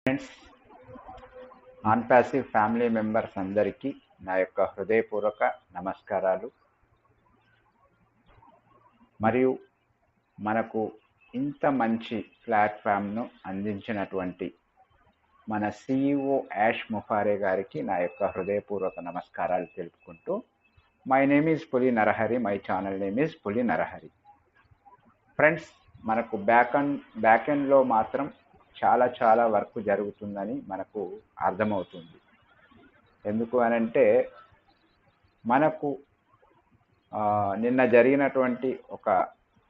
Friends, non passive family members అందరికీ నా యొక్క హృదయపూర్వక నమస్కారాలు. మరియు మనకు ఇంత మంచి ప్లాట్ఫామ్ను అందించినటువంటి మన CEO యాష్ ముఫారే గారికి నా యొక్క హృదయపూర్వక నమస్కారాలు తెలుపుకుంటూ, మై నేమ్ ఈజ్ పులి Narahari, my channel name is పులి నరహరి. ఫ్రెండ్స్, మనకు బ్యాక్ ఎండ్లో మాత్రం చాలా వర్క్ జరుగుతుందని మనకు అర్థమవుతుంది. ఎందుకు అనంటే మనకు నిన్న జరిగినటువంటి ఒక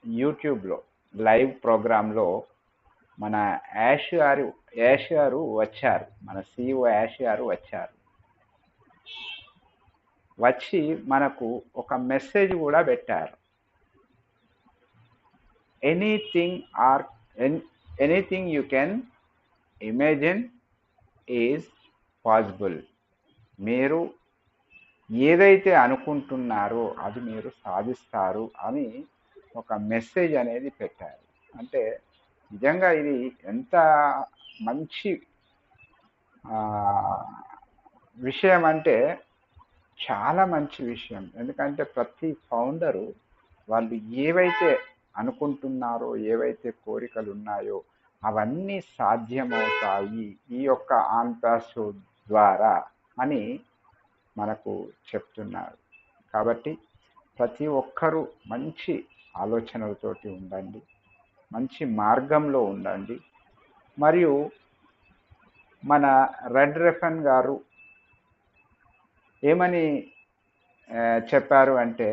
యూట్యూబ్లో లైవ్ ప్రోగ్రాంలో మన యాష్ గారు వచ్చారు. మన CEO యాష్ గారు వచ్చారు. వచ్చి మనకు ఒక మెసేజ్ కూడా పెట్టారు. Anything you can imagine is possible. మీరు ఏదైతే అనుకుంటున్నారో అది మీరు సాధిస్తారు అని ఒక మెసేజ్ అనేది పెట్టారు. అంటే నిజంగా ఇది ఎంత మంచి విషయం అంటే చాలా మంచి విషయం. ఎందుకంటే ప్రతి ఫౌండరు వాళ్ళు ఏవైతే అనుకుంటున్నారో, ఏవైతే కోరికలు ఉన్నాయో అవన్నీ సాధ్యమవుతాయి ఈ యొక్క ఆన్పాస్ ద్వారా అని మనకు చెప్తున్నారు. కాబట్టి ప్రతి ఒక్కరూ మంచి ఆలోచనలతోటి ఉండండి, మంచి మార్గంలో ఉండండి. మరియు మన రెడ్ రెఫన్ గారు ఏమని చెప్పారు అంటే,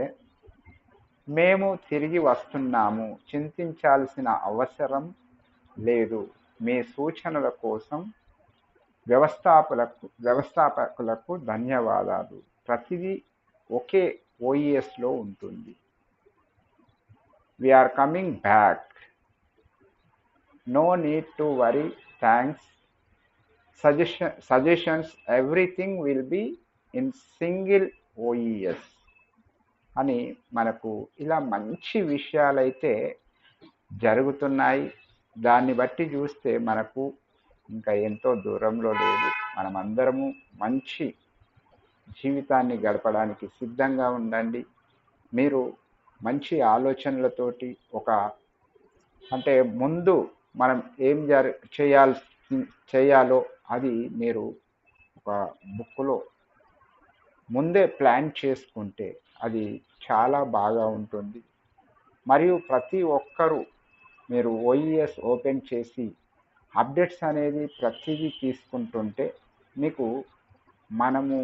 మేము తిరిగి వస్తున్నాము, చింతించాల్సిన అవసరం లేదు, మీ సూచనల కోసం వ్యవస్థాపకులకు ధన్యవాదాలు, ప్రతిదీ ఒకే OESలో ఉంటుంది, we are coming back, no need to worry, thanks, suggestions, everything will be in single OES అని మనకు ఇలా మంచి విషయాలైతే జరుగుతున్నాయి. దాన్ని బట్టి చూస్తే మనకు ఇంకా ఎంతో దూరంలో లేదు. మనమందరము మంచి జీవితాన్ని గడపడానికి సిద్ధంగా ఉండండి. మీరు మంచి ఆలోచనలతోటి అంటే ముందు మనం ఏం చేయాలో అది మీరు ఒక బుక్లో ముందే ప్లాన్ చేసుకుంటే అది చాలా బాగా ఉంటుంది. మరియు ప్రతి ఒక్కరూ మీరు OES ఓపెన్ చేసి అప్డేట్స్ అనేది ప్రతిదీ తీసుకుంటుంటే మీకు మనము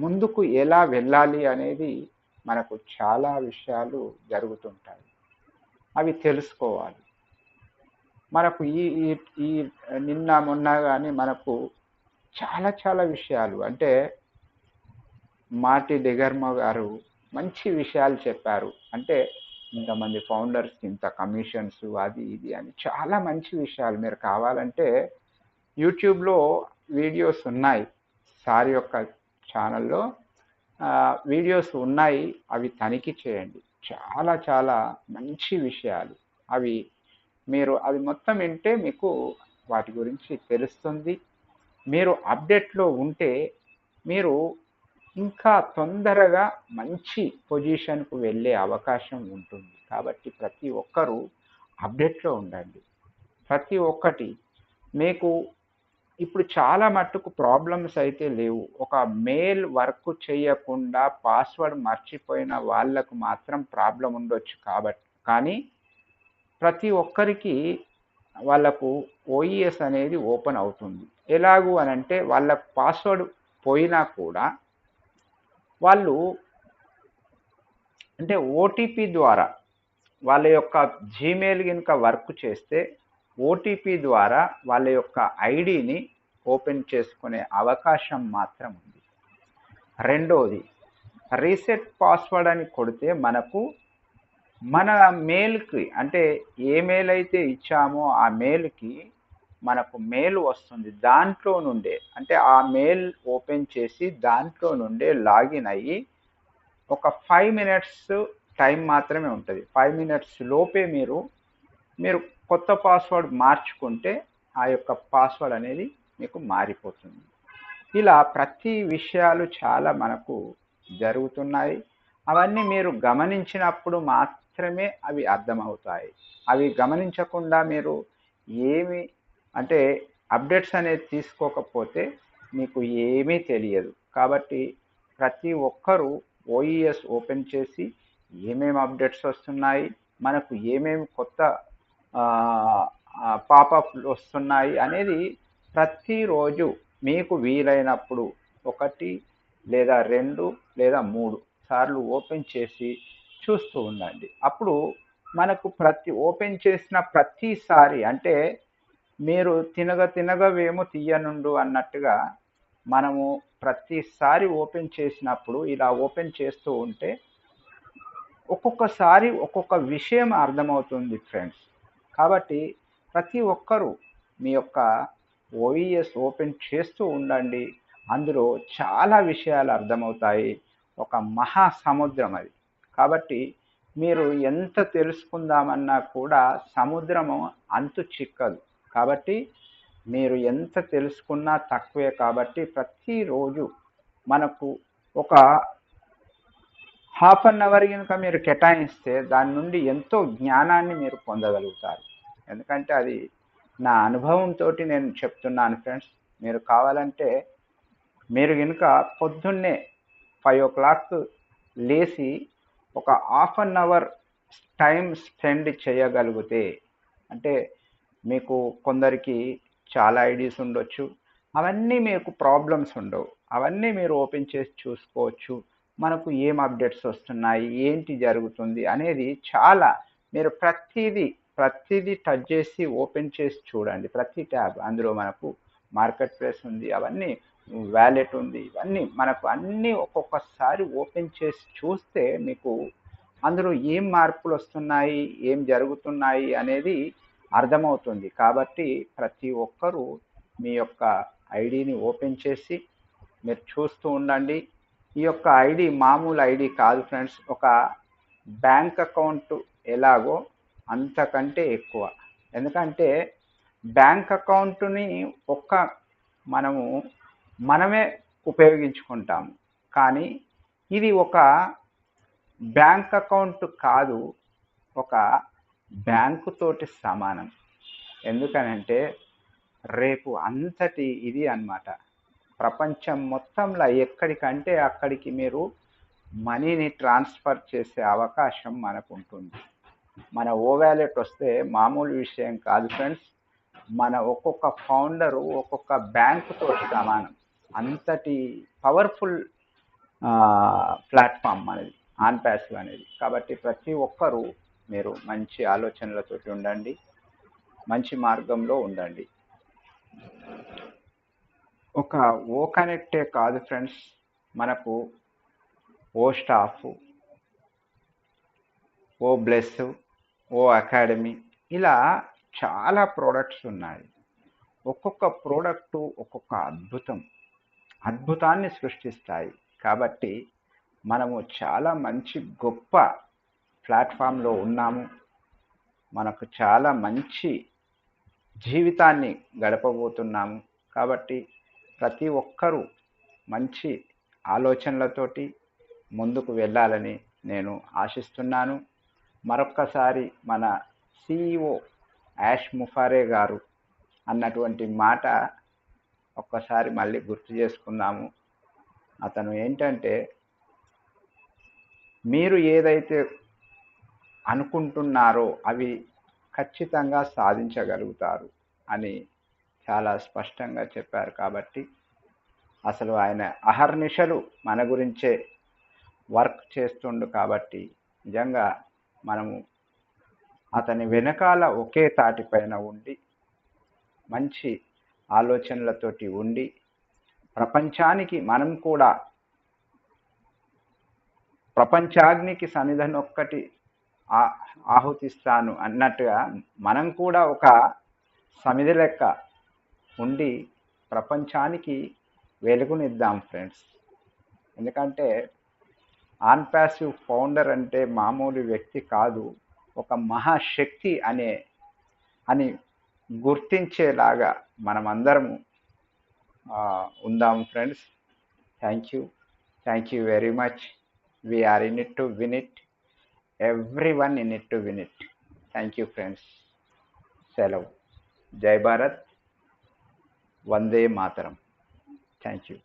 ముందుకు ఎలా వెళ్ళాలి అనేది మనకు చాలా విషయాలు జరుగుతుంటాయి. అవి తెలుసుకోవాలి. మనకు ఈ నిన్న మొన్న కానీ మనకు చాలా విషయాలు, అంటే మార్టీ డెగర్మో గారు మంచి విషయాలు చెప్పారు. అంటే ఇంతమంది ఫౌండర్స్కి ఇంత కమిషన్స్, అది ఇది అని చాలా మంచి విషయాలు. మీరు కావాలంటే యూట్యూబ్లో వీడియోస్ ఉన్నాయి, సార్ యొక్క ఛానల్లో వీడియోస్ ఉన్నాయి, అవి తనిఖీ చేయండి. చాలా మంచి విషయాలు అవి. మీరు అది మొత్తం వింటే మీకు వాటి గురించి తెలుస్తుంది. మీరు అప్డేట్లో ఉంటే మీరు ఇంకా తొందరగా మంచి పొజిషన్కు వెళ్ళే అవకాశం ఉంటుంది. కాబట్టి ప్రతి ఒక్కరూ అప్డేట్లో ఉండండి. ప్రతి ఒక్కటి మీకు ఇప్పుడు చాలా మట్టుకు ప్రాబ్లమ్స్ అయితే లేవు. ఒక మెయిల్ వర్క్ చేయకుండా పాస్వర్డ్ మర్చిపోయిన వాళ్ళకు మాత్రం ప్రాబ్లం ఉండొచ్చు. కానీ ప్రతి ఒక్కరికి వాళ్ళకు OES అనేది ఓపెన్ అవుతుంది. ఎలాగూ అనంటే వాళ్ళకు పాస్వర్డ్ పోయినా కూడా వాళ్ళు అంటే OTP ద్వారా వాళ్ళ యొక్క జీమెయిల్ కనుక వర్క్ చేస్తే OTP ద్వారా వాళ్ళ యొక్క ఐడిని ఓపెన్ చేసుకునే అవకాశం మాత్రం ఉంది. రెండోది, రీసెట్ పాస్వర్డ్ అని కొడితే మనకు మన మెయిల్కి, అంటే ఏ మెయిల్ అయితే ఇచ్చామో ఆ మెయిల్కి మనకు మెయిల్ వస్తుంది. దాంట్లో నుండే, అంటే ఆ మెయిల్ ఓపెన్ చేసి దాంట్లో నుండే లాగిన్ అయ్యి ఒక 5 minutes టైం మాత్రమే ఉంటుంది. 5 minutes లోపే మీరు కొత్త పాస్వర్డ్ మార్చుకుంటే ఆ యొక్క పాస్వర్డ్ అనేది మీకు మారిపోతుంది. ఇలా ప్రతి విషయాలు చాలా మనకు జరుగుతున్నాయి. అవన్నీ మీరు గమనించినప్పుడు మాత్రమే అవి అర్థమవుతాయి. అవి గమనించకుండా మీరు ఏమి అంటే అప్డేట్స్ అనేది తీసుకోకపోతే మీకు ఏమీ తెలియదు. కాబట్టి ప్రతి ఒక్కరూ ఓఈఎస్ ఓపెన్ చేసి ఏమేమి అప్డేట్స్ వస్తున్నాయి, మనకు ఏమేమి కొత్త పాపప్లు వస్తున్నాయి అనేది ప్రతిరోజు మీకు వీలైనప్పుడు 1 లేదా 2 లేదా 3 సార్లు ఓపెన్ చేసి చూస్తూ ఉండండి. అప్పుడు మనకు ఓపెన్ చేసిన ప్రతిసారి అంటే మీరు తినగా వేము తీయనుండు అన్నట్టుగా మనము ప్రతిసారి ఓపెన్ చేసినప్పుడు ఇలా ఓపెన్ చేస్తూ ఉంటే ఒక్కొక్కసారి ఒక్కొక్క విషయం అర్థమవుతుంది ఫ్రెండ్స్. కాబట్టి ప్రతి ఒక్కరూ మీ యొక్క ఓఈఎస్ ఓపెన్ చేస్తూ ఉండండి. అందులో చాలా విషయాలు అర్థమవుతాయి. ఒక మహాసముద్రం అది. కాబట్టి మీరు ఎంత తెలుసుకుందామన్నా కూడా సముద్రము అంతు చిక్కదు. కాబట్టి మీరు ఎంత తెలుసుకున్నా తక్కువే. కాబట్టి ప్రతిరోజు మనకు ఒక హాఫ్ అన్ అవర్ కనుక మీరు కేటాయిస్తే దాని నుండి ఎంతో జ్ఞానాన్ని మీరు పొందగలుగుతారు. ఎందుకంటే అది నా అనుభవంతో నేను చెప్తున్నాను ఫ్రెండ్స్. మీరు కావాలంటే మీరు కనుక పొద్దున్నే 5 o'clock లేచి ఒక half an hour time spend చేయగలిగితే అంటే మీకు కొందరికి చాలా ఐడీస్ ఉండొచ్చు. అవన్నీ మీకు ప్రాబ్లమ్స్ ఉండవు. అవన్నీ మీరు ఓపెన్ చేసి చూసుకోవచ్చు. మనకు ఏం అప్డేట్స్ వస్తున్నాయి, ఏంటి జరుగుతుంది అనేది చాలా మీరు ప్రతిదీ టచ్ చేసి ఓపెన్ చేసి చూడండి. ప్రతి ట్యాబ్ అందులో మనకు మార్కెట్ ప్లేస్ ఉంది, అవన్నీ వ్యాలెట్ ఉంది, ఇవన్నీ మనకు అన్నీ ఒక్కొక్కసారి ఓపెన్ చేసి చూస్తే మీకు అందులో ఏం మార్పులు వస్తున్నాయి, ఏం జరుగుతున్నాయి అనేది అర్థమవుతుంది. కాబట్టి ప్రతి ఒక్కరూ మీ యొక్క ఐడిని ఓపెన్ చేసి మీరు చూస్తూ ఉండండి. ఈ యొక్క ఐడి మామూలు ఐడి కాదు ఫ్రెండ్స్. ఒక బ్యాంక్ అకౌంట్ ఎలాగో అంతకంటే ఎక్కువ. ఎందుకంటే బ్యాంక్ అకౌంట్ని మనమే ఉపయోగించుకుంటాము. కానీ ఇది ఒక బ్యాంక్ అకౌంట్ కాదు, ఒక బ్యాంకు తోటి సమానం. ఎందుకనంటే రేపు అంతటి ఇది అన్నమాట. ప్రపంచం మొత్తంలో ఎక్కడికంటే అక్కడికి మీరు మనీని ట్రాన్స్ఫర్ చేసే అవకాశం మనకు ఉంటుంది. మన ఓవాలెట్ వస్తే మామూలు విషయం కాదు ఫ్రెండ్స్. మన ఒక్కొక్క ఫౌండరు ఒక్కొక్క బ్యాంకుతో సమానం. అంతటి పవర్ఫుల్ ప్లాట్ఫామ్ మనది ఆన్పాసివ్ అనేది. కాబట్టి ప్రతి ఒక్కరూ మీరు మంచి ఆలోచనలతోటి ఉండండి, మంచి మార్గంలో ఉండండి. ఒక ఓ కనెక్టే కాదు ఫ్రెండ్స్, మనకు ఓ స్టాఫ్, ఓ బ్లెస్, ఓ అకాడమీ, ఇలా చాలా ప్రోడక్ట్స్ ఉన్నాయి. ఒక్కొక్క ప్రోడక్టు ఒక్కొక్క అద్భుతాన్ని సృష్టిస్తాయి. కాబట్టి మనము చాలా మంచి గొప్ప ప్లాట్ఫామ్లో ఉన్నాము. మనకు చాలా మంచి జీవితాన్ని గడపబోతున్నాము. కాబట్టి ప్రతి ఒక్కరూ మంచి ఆలోచనలతోటి ముందుకు వెళ్ళాలని నేను ఆశిస్తున్నాను. మరొక్కసారి మన సిఇఓ యాష్ ముఫారే గారు అన్నటువంటి మాట ఒక్కసారి మళ్ళీ గుర్తు చేసుకుందాము. అతను ఏంటంటే, మీరు ఏదైతే అనుకుంటున్నారో అవి ఖచ్చితంగా సాధించగలుగుతారు అని చాలా స్పష్టంగా చెప్పారు. కాబట్టి అసలు ఆయన అహర్నిశలు మన గురించే వర్క్ చేస్తుండు. కాబట్టి నిజంగా మనము అతని వెనకాల ఒకే తాటిపైన ఉండి మంచి ఆలోచనలతోటి ఉండి ప్రపంచానికి మనం కూడా ప్రపంచాగ్నికి సన్నిధనొక్కటి ఆహుతిస్తాను అన్నట్టుగా మనం కూడా ఒక సమిధి లెక్క ఉండి ప్రపంచానికి వెలుగునిద్దాం ఫ్రెండ్స్. ఎందుకంటే ఆన్పాసివ్ ఫౌండర్ అంటే మామూలు వ్యక్తి కాదు, ఒక మహాశక్తి అని గుర్తించేలాగా మనమందరము ఉందాం friends. Thank you. Thank you very much. We are in it to win it. Every one in it to win it. Thank you friends. సెలవు. జై భారత్. వందే మాతరం. Thank you.